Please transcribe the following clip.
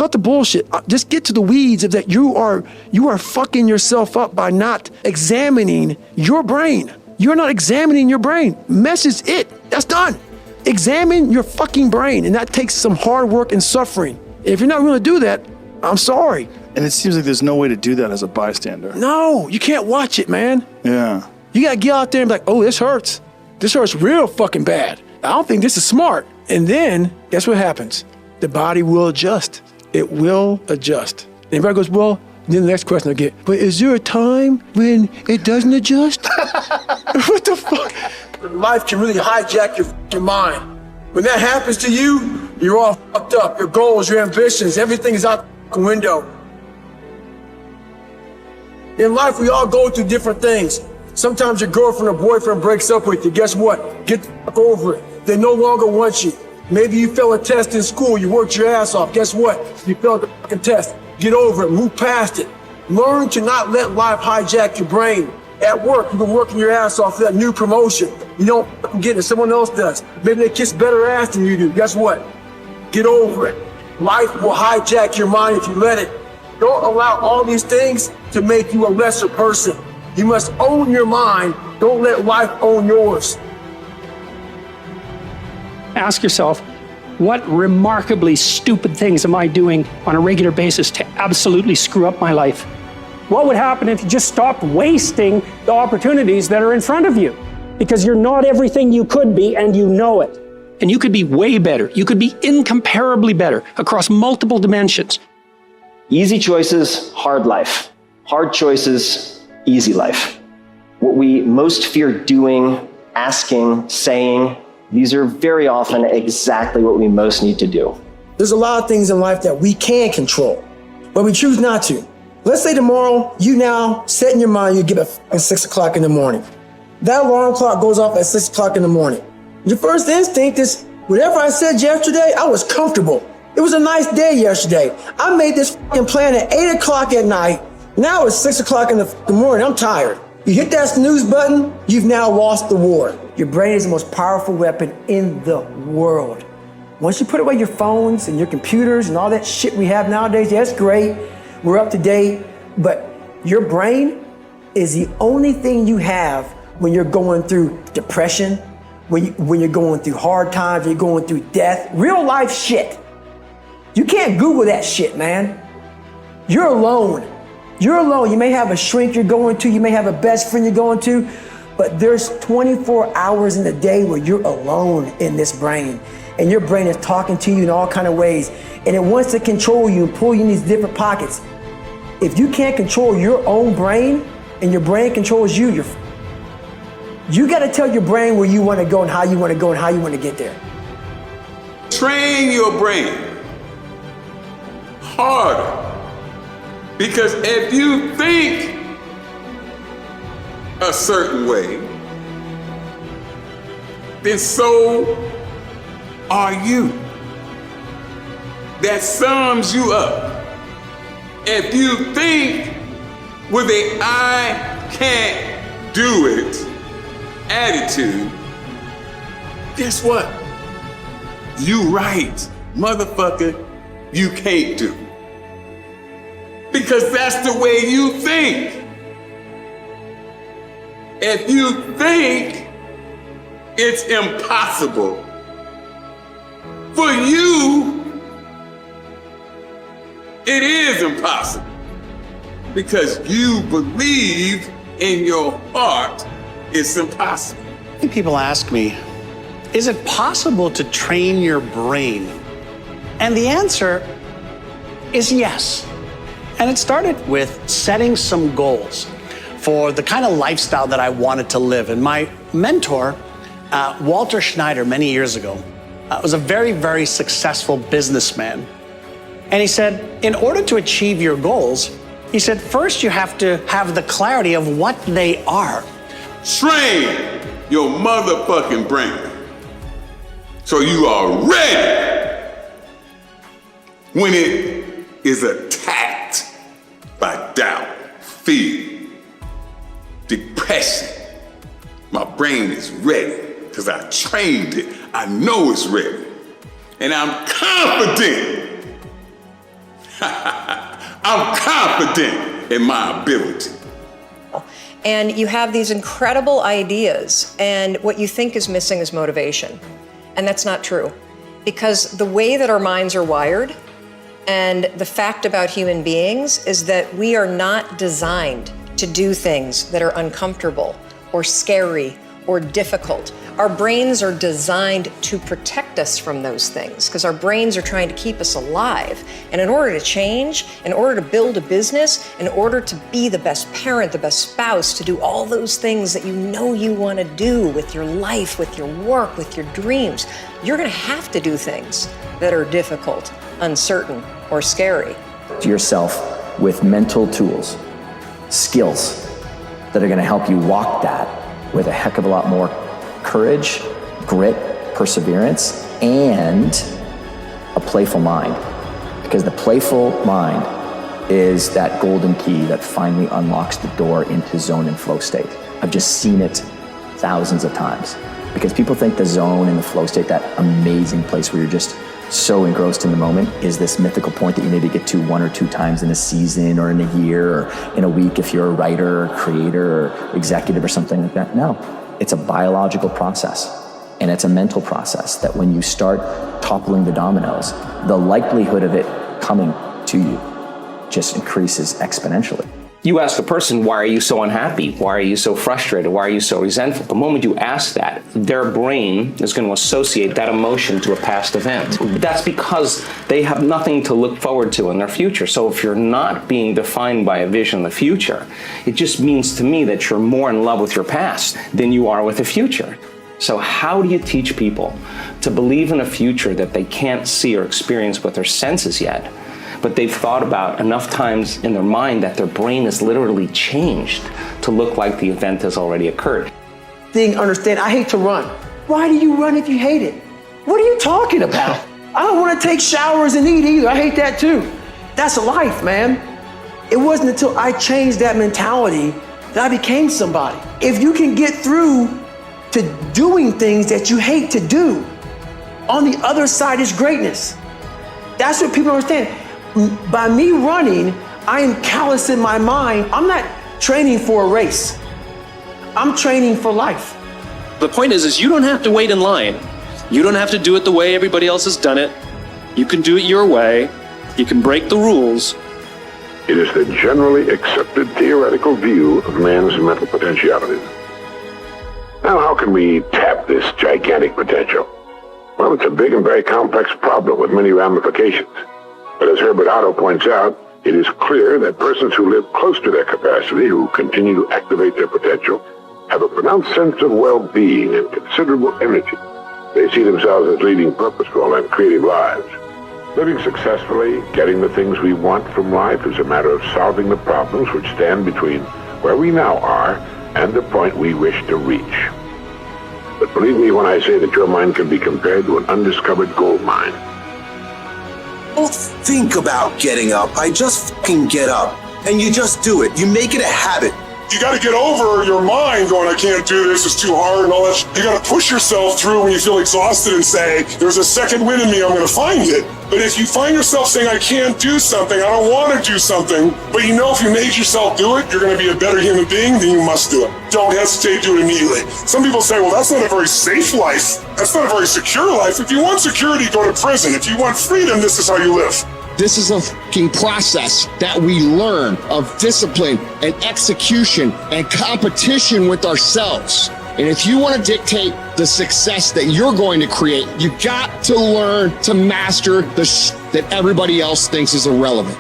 cut the bullshit. Just get to the weeds of that. You are fucking yourself up by not examining your brain. You're not examining your brain. Message it. That's done. Examine your fucking brain, and that takes some hard work and suffering. If you're not willing to do that, I'm sorry. And it seems like there's no way to do that as a bystander. No, you can't watch it, man. Yeah. You gotta get out there and be like, oh, this hurts. This hurts real fucking bad. I don't think this is smart. And then, guess what happens? The body will adjust. It will adjust. And everybody goes, well, then the next question I get, but is there a time when it doesn't adjust? What the fuck? Life can really hijack your mind. When that happens to you, you're all fucked up. Your goals, your ambitions, everything is out the window. In life, we all go through different things. Sometimes your girlfriend or boyfriend breaks up with you. Guess what? Get the fuck over it. They no longer want you. Maybe you failed a test in school. You worked your ass off. Guess what? You failed the fucking test. Get over it. Move past it. Learn to not let life hijack your brain. At work, you've been working your ass off for that new promotion. You don't get it. Someone else does. Maybe they kiss better ass than you do. Guess what? Get over it. Life will hijack your mind if you let it. Don't allow all these things to make you a lesser person. You must own your mind. Don't let life own yours. Ask yourself, what remarkably stupid things am I doing on a regular basis to absolutely screw up my life? What would happen if you just stopped wasting the opportunities that are in front of you? Because you're not everything you could be, and you know it. And you could be way better. You could be incomparably better across multiple dimensions. Easy choices, hard life. Hard choices, easy life. What we most fear doing, asking, saying, these are very often exactly what we most need to do. There's a lot of things in life that we can control, but we choose not to. Let's say tomorrow, you now set in your mind you get up at 6 o'clock in the morning. That alarm clock goes off at 6 o'clock in the morning. Your first instinct is, whatever I said yesterday, I was comfortable. It was a nice day yesterday. I made this fucking plan at 8 o'clock at night. Now it's 6 o'clock in the morning, I'm tired. You hit that snooze button, you've now lost the war. Your brain is the most powerful weapon in the world. Once you put away your phones and your computers and all that shit we have nowadays, yeah, that's great. We're up to date, but your brain is the only thing you have when you're going through depression, when you're going through hard times, you're going through death, real life shit. You can't Google that shit, man. You're alone. You're alone. You may have a shrink you're going to, you may have a best friend you're going to, but there's 24 hours in the day where you're alone in this brain. And your brain is talking to you in all kinds of ways. And it wants to control you and pull you in these different pockets. If you can't control your own brain and your brain controls you, you got to tell your brain where you want to go and how you want to go and how you want to get there. Train your brain harder. Because if you think a certain way, then so are you. That sums you up. If you think with a I can't do it attitude, guess what? You right, motherfucker, you can't do. Because that's the way you think. If you think it's impossible for you, it is impossible. Because you believe in your heart it's impossible. People ask me, is it possible to train your brain? And the answer is yes. And it started with setting some goals for the kind of lifestyle that I wanted to live. And my mentor, Walter Schneider, many years ago, was a very, very successful businessman. And he said, in order to achieve your goals, he said, first you have to have the clarity of what they are. Train your motherfucking brain so you are ready when it is attacked by doubt, fear, depression. My brain is ready because I trained it. I know it's ready. And I'm confident I'm confident in my ability. And you have these incredible ideas, and what you think is missing is motivation. And that's not true. Because the way that our minds are wired, and the fact about human beings is that we are not designed to do things that are uncomfortable or scary or difficult. Our brains are designed to protect us from those things because our brains are trying to keep us alive. And in order to change, in order to build a business, in order to be the best parent, the best spouse, to do all those things that you know you want to do with your life, with your work, with your dreams, you're going to have to do things that are difficult, uncertain, or scary. To yourself with mental tools, skills that are going to help you walk that with a heck of a lot more courage, grit, perseverance, and a playful mind. Because the playful mind is that golden key that finally unlocks the door into zone and flow state. I've just seen it thousands of times. Because people think the zone and the flow state, that amazing place where you're just so engrossed in the moment, is this mythical point that you maybe get to 1 or 2 times in a season or in a year or in a week if you're a writer or creator or executive or something like that. No, it's a biological process and it's a mental process that when you start toppling the dominoes, the likelihood of it coming to you just increases exponentially. You ask a person, why are you so unhappy? Why are you so frustrated? Why are you so resentful? The moment you ask that, their brain is going to associate that emotion to a past event. That's because they have nothing to look forward to in their future. So if you're not being defined by a vision of the future, it just means to me that you're more in love with your past than you are with the future. So how do you teach people to believe in a future that they can't see or experience with their senses yet? But they've thought about enough times in their mind that their brain is literally changed to look like the event has already occurred. Understand, I hate to run. Why do you run if you hate it? What are you talking about? I don't want to take showers and eat either. I hate that too. That's life, man. It wasn't until I changed that mentality that I became somebody. If you can get through to doing things that you hate to do, on the other side is greatness. That's what people understand. By me running, I am callous in my mind. I'm not training for a race. I'm training for life. The point is you don't have to wait in line. You don't have to do it the way everybody else has done it. You can do it your way. You can break the rules. It is the generally accepted theoretical view of man's mental potentialities. Now, how can we tap this gigantic potential? Well, it's a big and very complex problem with many ramifications. But as Herbert Otto points out, it is clear that persons who live close to their capacity, who continue to activate their potential, have a pronounced sense of well-being and considerable energy. They see themselves as leading purposeful and creative lives. Living successfully, getting the things we want from life is a matter of solving the problems which stand between where we now are and the point we wish to reach. But believe me when I say that your mind can be compared to an undiscovered gold mine. Don't think about getting up. I just fucking get up. And you just do it. You make it a habit. You got to get over your mind going, I can't do this, it's too hard and all that. You got to push yourself through when you feel exhausted and say, there's a second wind in me, I'm going to find it. But if you find yourself saying, I can't do something, I don't want to do something, but you know if you made yourself do it, you're going to be a better human being, then you must do it. Don't hesitate, do it immediately. Some people say, well, that's not a very safe life. That's not a very secure life. If you want security, go to prison. If you want freedom, this is how you live. This is a fucking process that we learn of discipline and execution and competition with ourselves. And if you want to dictate the success that you're going to create, you got to learn to master the that everybody else thinks is irrelevant.